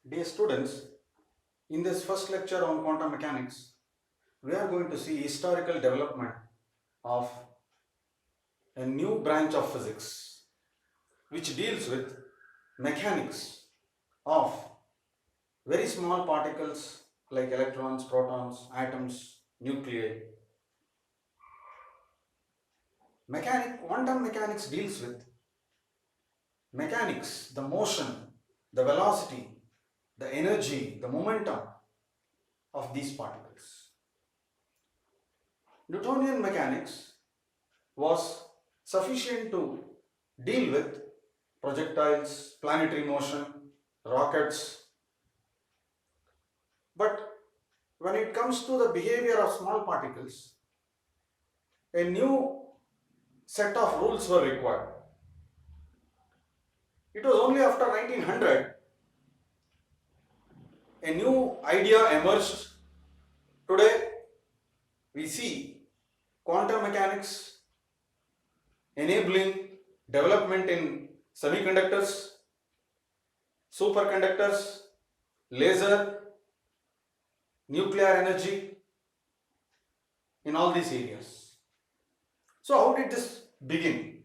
Dear students, in this first lecture on quantum mechanics, we are going to see historical development of a new branch of physics which deals with mechanics of very small particles like electrons, protons, atoms, nuclei. Quantum mechanics deals with mechanics, the motion, the velocity, the energy, the momentum of these particles. Newtonian mechanics was sufficient to deal with projectiles, planetary motion, rockets. But when it comes to the behavior of small particles, a new set of rules were required. It was only after 1900 a new idea emerged. Today we see quantum mechanics enabling development in semiconductors, superconductors, laser, nuclear energy, in all these areas. So how did this begin?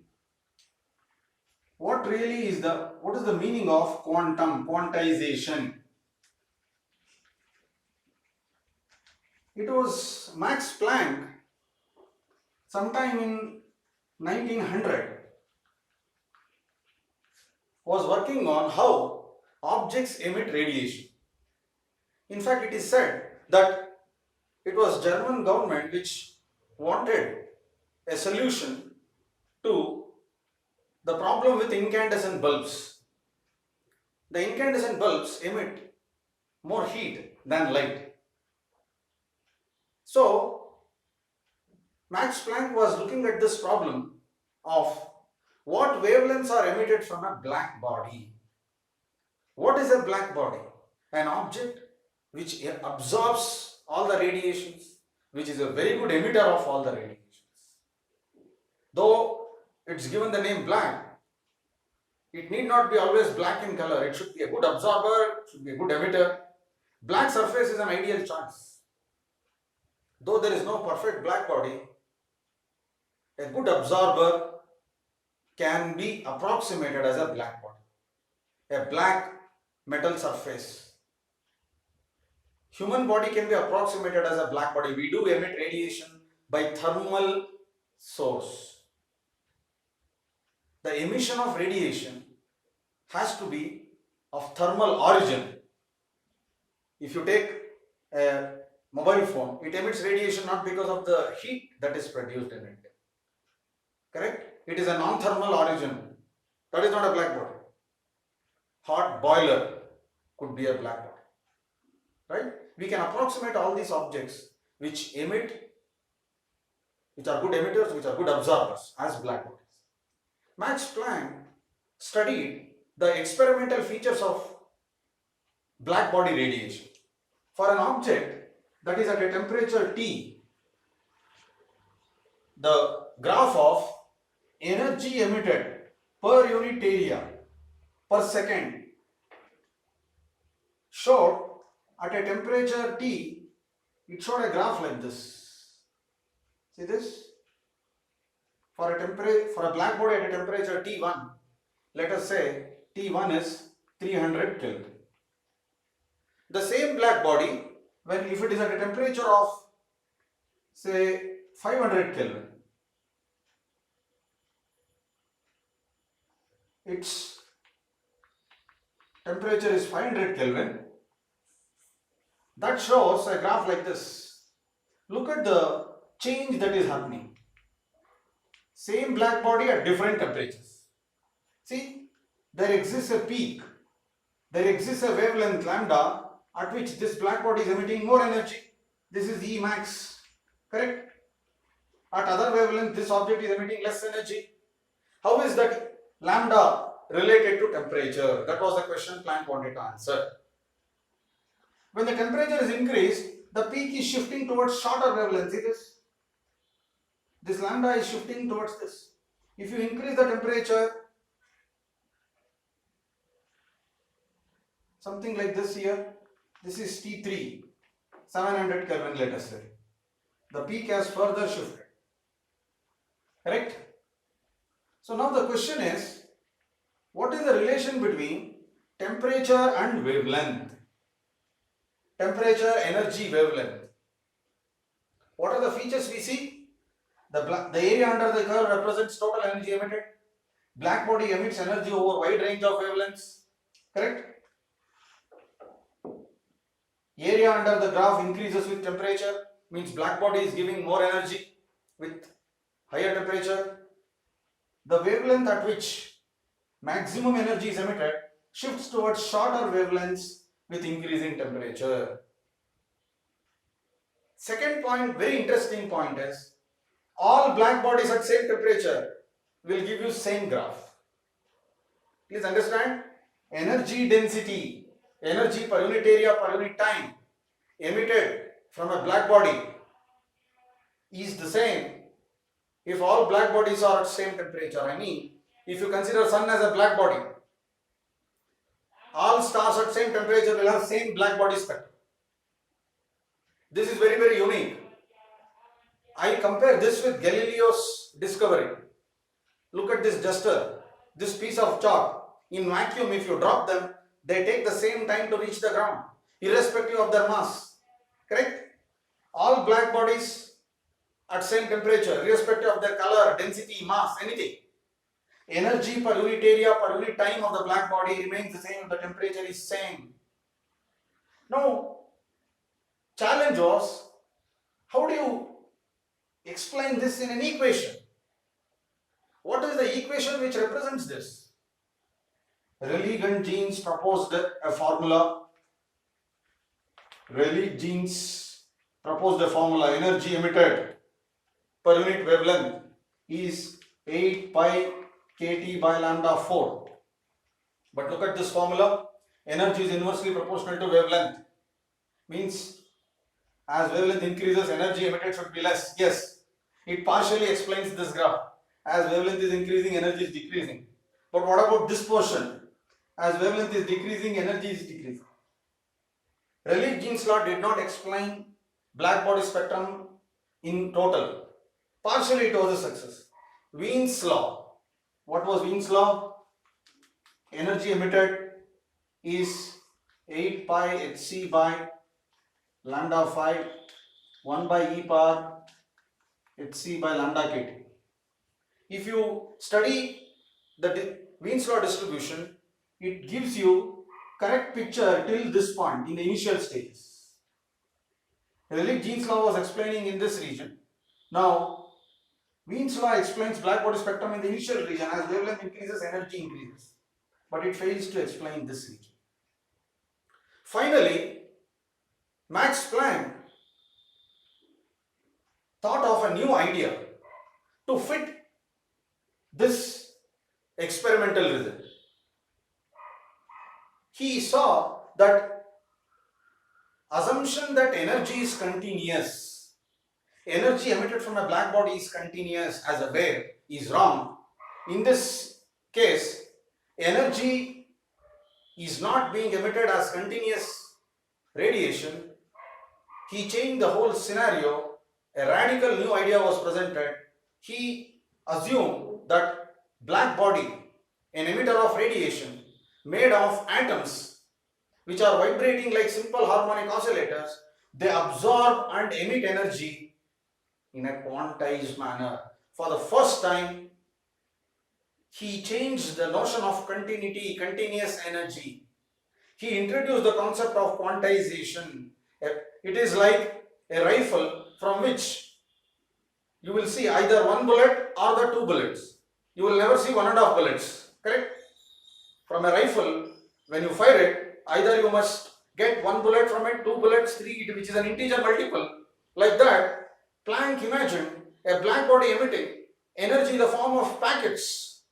What is the meaning of quantization? It was Max Planck sometime in 1900 was working on how objects emit radiation. In fact, it is said that it was German government which wanted a solution to the problem with incandescent bulbs. The incandescent bulbs emit more heat than light. So, Max Planck was looking at this problem of what wavelengths are emitted from a black body. What is a black body? An object which absorbs all the radiations, which is a very good emitter of all the radiations. Though it's given the name black, it need not be always black in color. It should be a good absorber, should be a good emitter. Black surface is an ideal choice. Though there is no perfect black body, a good absorber can be approximated as a black body, a black metal surface. Human body can be approximated as a black body. We do emit radiation by thermal source. The emission of radiation has to be of thermal origin. If you take a mobile phone, it emits radiation not because of the heat that is produced in it. Correct? It is a non-thermal origin. That is not a black body. Hot boiler could be a black body. Right? We can approximate all these objects which emit, which are good emitters, which are good absorbers, as black bodies. Max Planck studied the experimental features of black body radiation. For an object that is at a temperature T, the graph of energy emitted per unit area per second showed at a temperature T, it showed a graph like this. See this? For a black body at a temperature T1, let us say T1 is 300 Kelvin. The same black body, if it is at a temperature of say 500 Kelvin, its temperature is 500 Kelvin. That shows a graph like this. Look at the change that is happening. Same black body at different temperatures. See, there exists a peak. There exists a wavelength lambda at which this black body is emitting more energy. This is E max. Correct? At other wavelength, this object is emitting less energy. How is that lambda related to temperature? That was the question Planck wanted to answer. When the temperature is increased, the peak is shifting towards shorter wavelength. See this? This lambda is shifting towards this. If you increase the temperature, something like this here. This is T3, 700 Kelvin, let us say. The peak has further shifted. Correct? So now the question is, what is the relation between temperature and wavelength? Temperature, energy, wavelength. What are the features we see? The area under the curve represents total energy emitted. Black body emits energy over wide range of wavelengths. Correct? Area under the graph increases with temperature, means black body is giving more energy with higher temperature. The wavelength at which maximum energy is emitted shifts towards shorter wavelengths with increasing temperature. Second point, very interesting point, is all black bodies at same temperature will give you same graph. Please understand, energy density, energy per unit area per unit time emitted from a black body is the same if all black bodies are at same temperature. I mean, if you consider sun as a black body, all stars at same temperature will have same black body spectrum. This is very, very unique. I compare this with Galileo's discovery. Look at this duster, this piece of chalk. In vacuum, if you drop them, they take the same time to reach the ground, irrespective of their mass. Correct? All black bodies at same temperature, irrespective of their color, density, mass, anything. Energy per unit area per unit time of the black body remains the same if the temperature is same. Now, challenge was, how do you explain this in an equation? What is the equation which represents this? Rayleigh and Jeans proposed a formula. Energy emitted per unit wavelength is 8 pi kT by lambda 4. But look at this formula. Energy is inversely proportional to wavelength. Means as wavelength increases, energy emitted should be less. Yes, it partially explains this graph. As wavelength is increasing, energy is decreasing. But what about this portion? As wavelength is decreasing, energy is decreasing. Rayleigh-Jeans law did not explain black body spectrum in total. Partially it was a success. Wien's law. What was Wien's law? Energy emitted is 8 pi hc by lambda 5 1 by e power hc by lambda kt. If you study the Wien's law distribution, it gives you correct picture till this point in the initial stages. Rayleigh-Jeans law was explaining in this region. Now, Wien's law explains black body spectrum in the initial region. As wavelength increases, energy increases. But it fails to explain this region. Finally, Max Planck thought of a new idea to fit this experimental result. He saw that assumption that energy is continuous, energy emitted from a black body is continuous as a wave, is wrong. In this case, energy is not being emitted as continuous radiation. He changed the whole scenario. A radical new idea was presented. He assumed that black body, an emitter of radiation made of atoms which are vibrating like simple harmonic oscillators, they absorb and emit energy in a quantized manner. For the first time, he changed the notion of continuity, continuous energy. He introduced the concept of quantization. It is like a rifle from which you will see either one bullet or the two bullets. You will never see 1.5 bullets. Correct? From a rifle, when you fire it, either you must get one bullet from it, two bullets, three, which is an integer multiple. Like that, Planck imagined a black body emitting energy in the form of packets,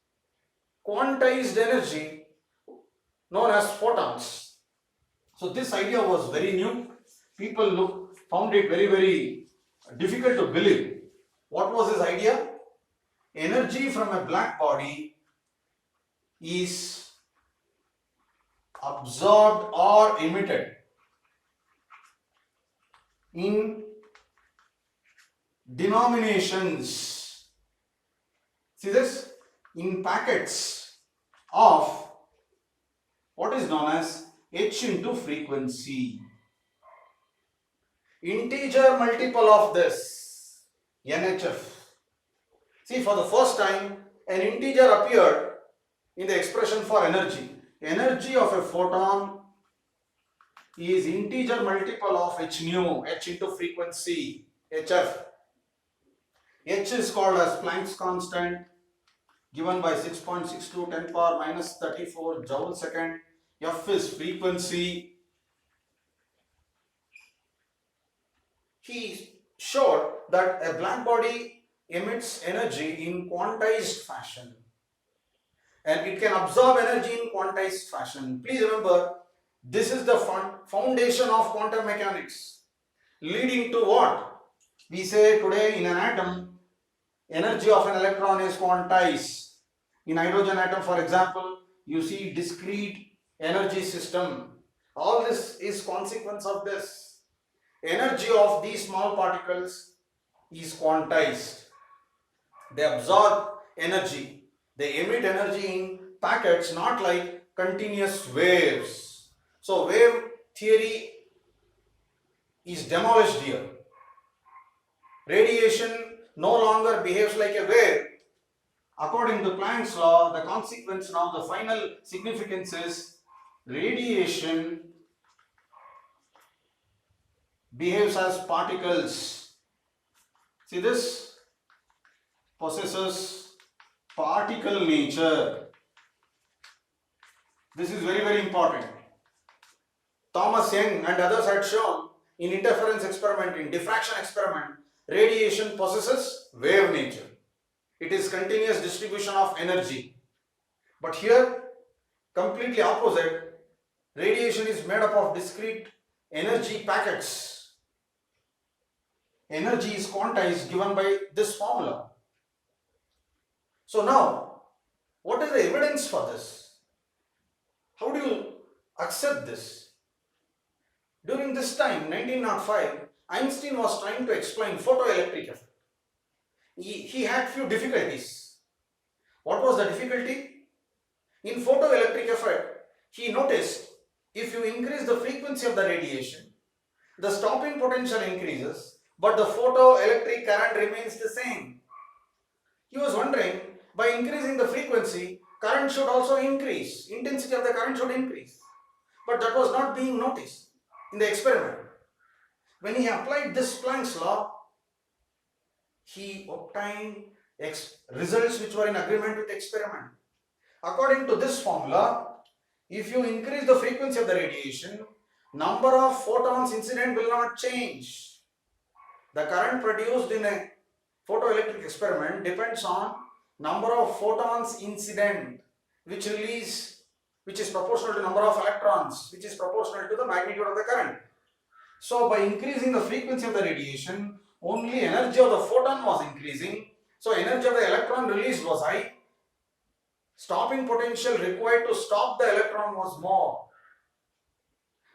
quantized energy known as photons. So this idea was very new. People found it very, very difficult to believe. What was his idea? Energy from a black body is absorbed or emitted in denominations. See this? In packets of what is known as h into frequency. Integer multiple of this, NHF. See, for the first time, an integer appeared in the expression for energy. Energy of a photon is integer multiple of h nu, h into frequency, HF. H is called as Planck's constant, given by 6.62 10 power minus 34 joule second. F is frequency. He showed that a black body emits energy in quantized fashion and it can absorb energy in quantized fashion. Please remember, this is the foundation of quantum mechanics, leading to what? We say today in an atom, energy of an electron is quantized. In hydrogen atom, for example, you see discrete energy system. All this is consequence of this. Energy of these small particles is quantized. They absorb energy. They emit energy in packets, not like continuous waves. So wave theory is demolished here. Radiation no longer behaves like a wave. According to Planck's law, the consequence now, the final significance is radiation behaves as particles. See, this possesses particle nature. This is very, very important. Thomas Young and others had shown in interference experiment, in diffraction experiment, radiation possesses wave nature. It is continuous distribution of energy. But here, completely opposite, radiation is made up of discrete energy packets. Energy is quantized given by this formula. So now, what is the evidence for this? How do you accept this? During this time, 1905, Einstein was trying to explain photoelectric effect. He had few difficulties. What was the difficulty? In photoelectric effect, he noticed if you increase the frequency of the radiation, the stopping potential increases, but the photoelectric current remains the same. He was wondering, by increasing the frequency, current should also increase, intensity of the current should increase. But that was not being noticed in the experiment. When he applied this Planck's law, he obtained results which were in agreement with the experiment. According to this formula, if you increase the frequency of the radiation, number of photons incident will not change. The current produced in a photoelectric experiment depends on number of photons incident, which is proportional to number of electrons, which is proportional to the magnitude of the current. So by increasing the frequency of the radiation, only energy of the photon was increasing. So energy of the electron released was high. Stopping potential required to stop the electron was more.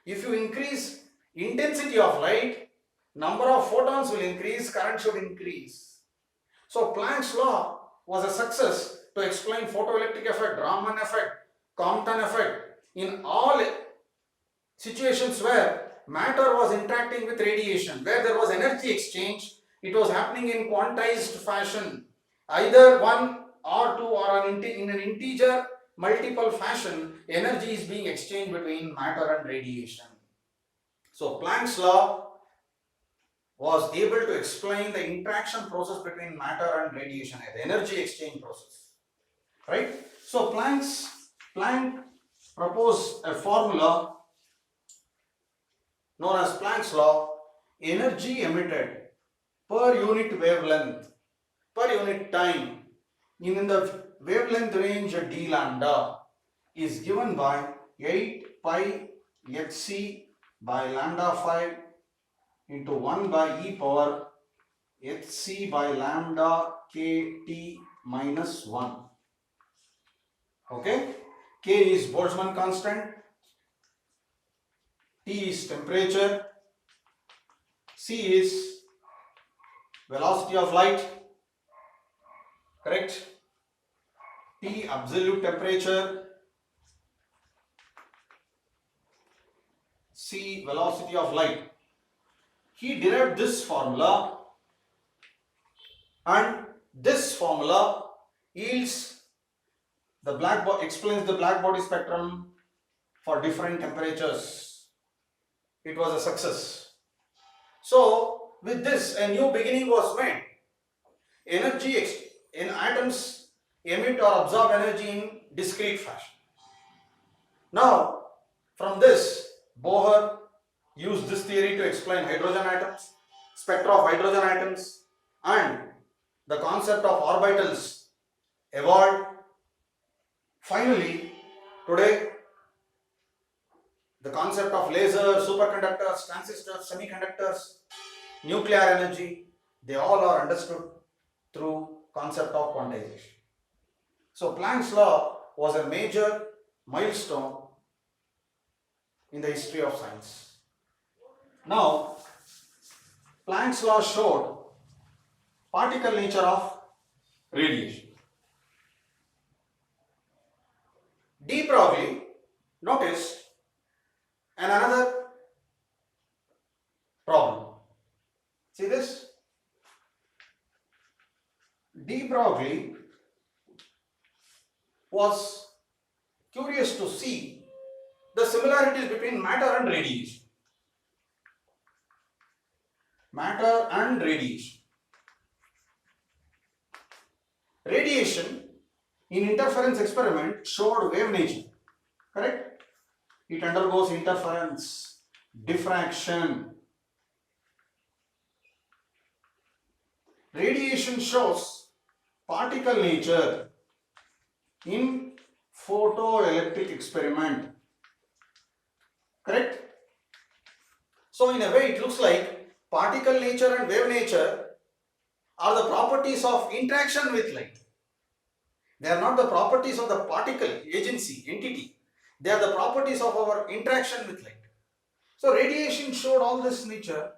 If you increase intensity of light, number of photons will increase, current should increase. So Planck's law was a success to explain photoelectric effect, Raman effect, Compton effect in all situations where matter was interacting with radiation, where there was energy exchange. It was happening in quantized fashion, either 1 or 2 or in an integer multiple fashion. Energy is being exchanged between matter and radiation. So Planck's law was able to explain the interaction process between matter and radiation, the energy exchange process, right? So Planck proposed a formula known as Planck's law. Energy emitted per unit wavelength, per unit time in the wavelength range d lambda is given by 8 pi hc by lambda 5 into 1 by e power hc by lambda kt minus 1. Okay, k is Boltzmann constant, T is temperature, C is velocity of light, correct? T absolute temperature, C velocity of light. He derived this formula, and this formula yields the explains the black body spectrum for different temperatures. It was a success. So with this, a new beginning was made. Energy in atoms emit or absorb energy in discrete fashion. Now, from this, Bohr used this theory to explain hydrogen atoms, spectra of hydrogen atoms, and the concept of orbitals evolved. Finally, today, the concept of lasers, superconductors, transistors, semiconductors, nuclear energy, they all are understood through concept of quantization. So Planck's law was a major milestone in the history of science. Now, Planck's law showed particle nature of radiation. De Broglie noticed another problem. See this? De Broglie was curious to see the similarities between matter and radiation. Matter and radiation. Radiation in interference experiment showed wave nature, correct? It undergoes interference, diffraction. Radiation shows particle nature in photoelectric experiment, correct? So in a way it looks like particle nature and wave nature are the properties of interaction with light. They are not the properties of the particle, agency, entity. They are the properties of our interaction with light. So radiation showed all this nature.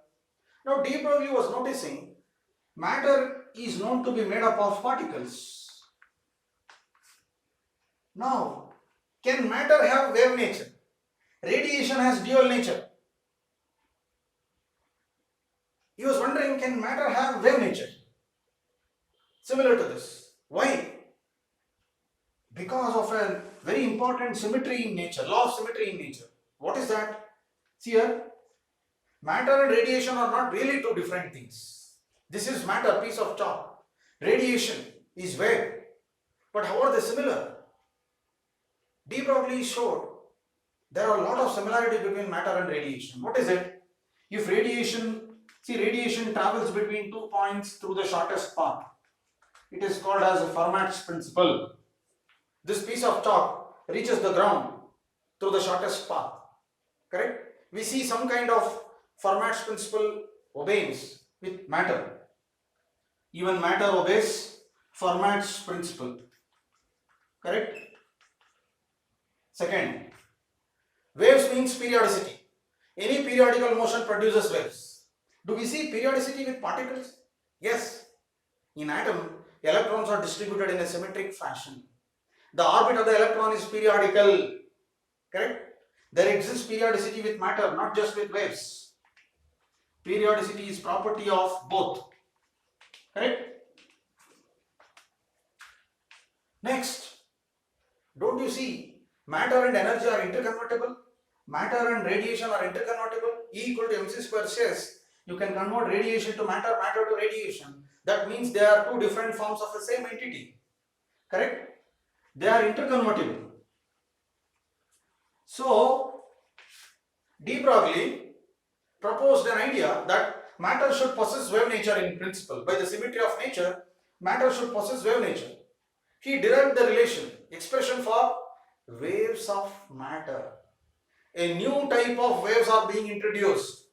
Now de Broglie was noticing matter is known to be made up of particles. Now, can matter have wave nature? Radiation has dual nature. He was wondering, can matter have wave nature? Similar to this. Why? Because of a very important symmetry in nature, law of symmetry in nature. What is that? See here, matter and radiation are not really two different things. This is matter, piece of chalk. Radiation is wave. But how are they similar? De Broglie showed there are a lot of similarity between matter and radiation. What is it? If radiation travels between 2 points through the shortest path. It is called as a Fermat's principle. This piece of chalk reaches the ground through the shortest path. Correct? We see some kind of Fermat's principle obeys with matter. Even matter obeys Fermat's principle. Correct? Second, waves means periodicity. Any periodical motion produces waves. Do we see periodicity with particles? Yes. In atom, electrons are distributed in a symmetric fashion. The orbit of the electron is periodical. Correct? There exists periodicity with matter, not just with waves. Periodicity is property of both. Correct? Next, don't you see matter and energy are interconvertible? Matter and radiation are interconvertible. E equal to mc square says you can convert radiation to matter, matter to radiation. That means they are two different forms of the same entity. Correct? They are interconvertible. So, de Broglie proposed an idea that matter should possess wave nature in principle. By the symmetry of nature, matter should possess wave nature. He derived the expression for waves of matter. A new type of waves are being introduced.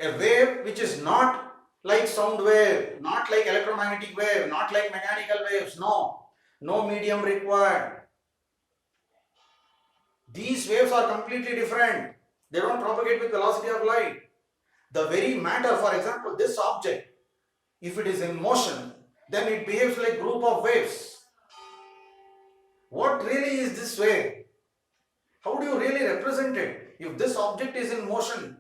A wave which is not like sound wave, not like electromagnetic wave, not like mechanical waves. No medium required. These waves are completely different. They don't propagate with velocity of light. The very matter, for example, this object, if it is in motion, then it behaves like group of waves. What really is this wave? How do you really represent it? If this object is in motion,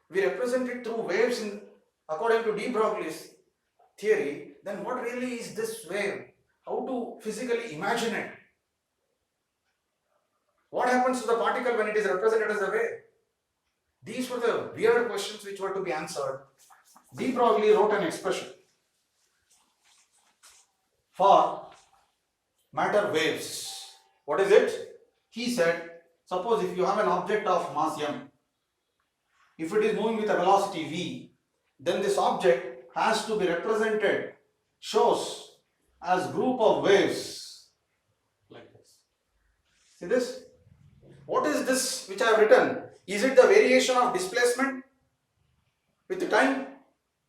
we represent it through waves according to de Broglie's theory, then what really is this wave? How to physically imagine it? What happens to the particle when it is represented as a wave? These were the weird questions which were to be answered. De Broglie wrote an expression for matter waves. What is it? He said, suppose if you have an object of mass m, if it is moving with a velocity v, then this object has to be represented, shows as group of waves like this. See this? What is this which I have written? Is it the variation of displacement with the time?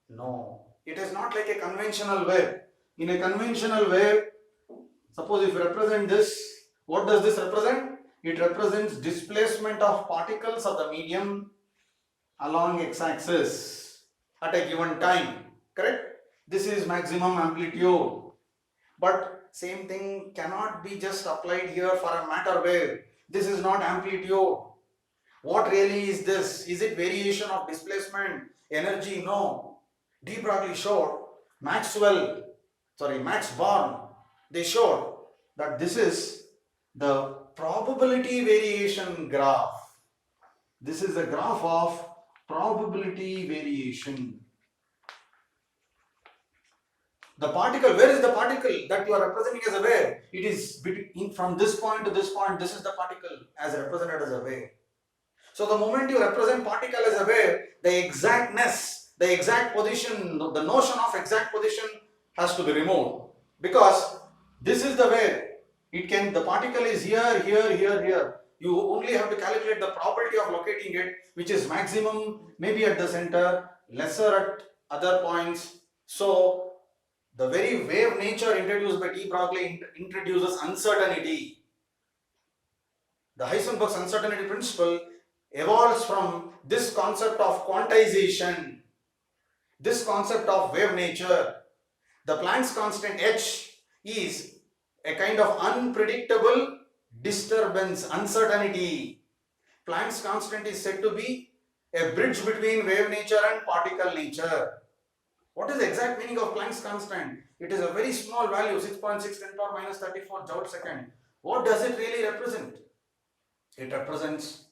No. It is not like a conventional wave. In a conventional wave, suppose if you represent this, what does this represent? It represents displacement of particles of the medium along x-axis at a given time. Correct? This is maximum amplitude. But same thing cannot be just applied here for a matter wave. This is not amplitude. What really is this? Is it variation of displacement? Energy? No. De Broglie showed, Max Born, they showed that this is the probability variation graph. This is a graph of probability variation. The particle, where is the particle that you are representing as a wave? It is from this point to this point, this is the particle as represented as a wave. So the moment you represent particle as a wave, the exactness, the exact position, the notion of exact position has to be removed. Because this is the wave. The particle is here, here, here, here. You only have to calculate the probability of locating it, which is maximum maybe at the center, lesser at other points. So the very wave nature introduced by de Broglie introduces uncertainty. The Heisenberg's uncertainty principle evolves from this concept of quantization, this concept of wave nature. The Planck's constant h is a kind of unpredictable disturbance, uncertainty. Planck's constant is said to be a bridge between wave nature and particle nature. What is the exact meaning of Planck's constant? It is a very small value, 6.6 10 to the power minus 34 joule second. What does it really represent? It represents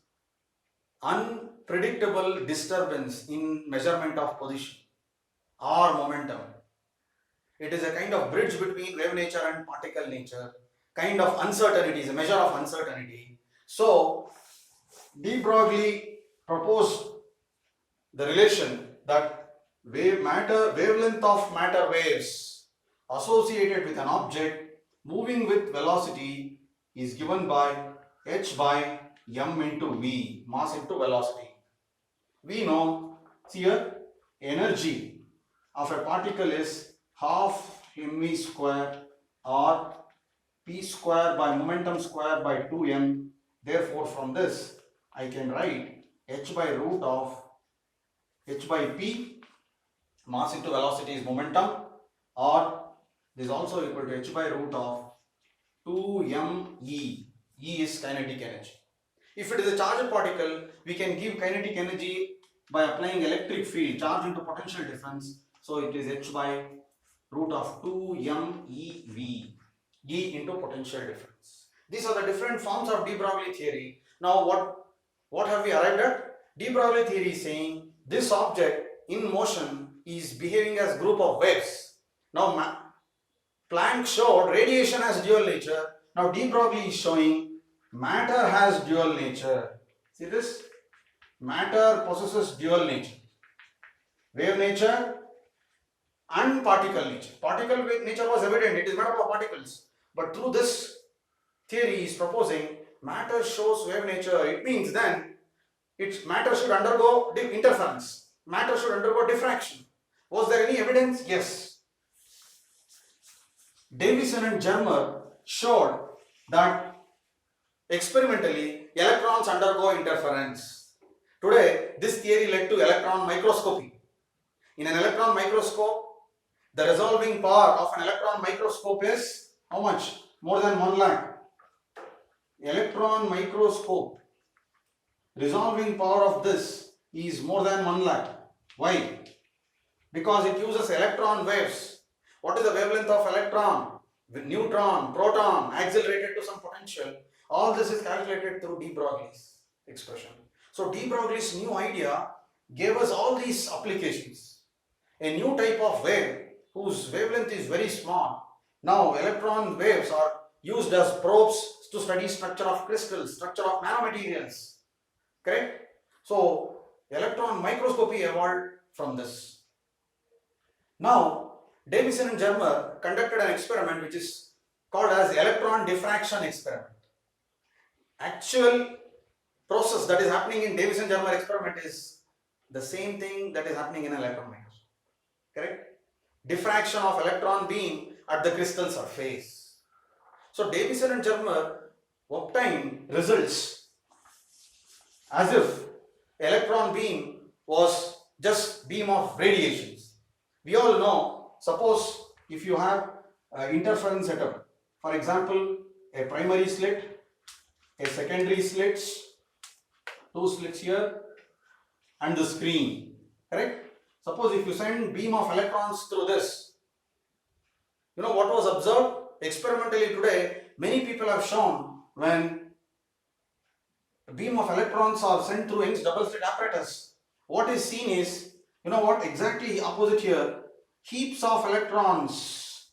unpredictable disturbance in measurement of position or momentum. It is a kind of bridge between wave nature and particle nature, kind of uncertainty, is a measure of uncertainty. So, de Broglie proposed the relation that wavelength of matter waves associated with an object moving with velocity is given by h by m into v, mass into velocity. We know here energy of a particle is half mv square or p square by momentum square by 2m. Therefore, from this I can write h by root of h by p, mass into velocity is momentum, or this is also equal to h by root of 2m e. E is kinetic energy. If it is a charged particle, we can give kinetic energy by applying electric field, charge into potential difference. So it is h by root of 2m e v, e into potential difference. These are the different forms of de Broglie theory. Now what have we arrived at? De Broglie theory is saying this object in motion is behaving as group of waves. Now Planck showed radiation has dual nature. Now de Broglie is showing matter has dual nature. See this? Matter possesses dual nature. Wave nature and particle nature. Particle nature was evident, it is made up of particles. But through this theory is proposing matter shows wave nature. It means then matter should undergo interference. Matter should undergo diffraction. Was there any evidence? Yes. Davison and Germer showed that experimentally electrons undergo interference. Today, this theory led to electron microscopy. In an electron microscope, the resolving power of an electron microscope is how much? More than 1 lakh. Electron microscope, resolving power of this is more than 1 lakh. Why? Because it uses electron waves. What is the wavelength of electron? Neutron, proton, accelerated to some potential. All this is calculated through de Broglie's expression. So de Broglie's new idea gave us all these applications. A new type of wave whose wavelength is very small. Now electron waves are used as probes to study structure of crystals, structure of nanomaterials. Correct? So electron microscopy evolved from this. Now Davison and Germer conducted an experiment which is called as electron diffraction experiment. Actual process that is happening in Davison-Germer experiment is the same thing that is happening in an electron microscope. Correct? Diffraction of electron beam at the crystal surface. So Davison and Germer obtained results as if electron beam was just beam of radiations. We all know, suppose if you have interference setup, for example, a primary slit, a secondary slits, 2 slits here, and the screen. Correct? Suppose if you send beam of electrons through this, you know what was observed? Experimentally today, many people have shown when a beam of electrons are sent through Young's double slit apparatus, what is seen is, you know what, exactly opposite here, heaps of electrons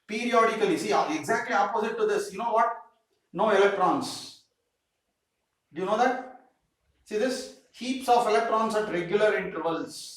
periodically, see exactly opposite to this, you know what? No electrons. Do you know that? See this? Heaps of electrons at regular intervals.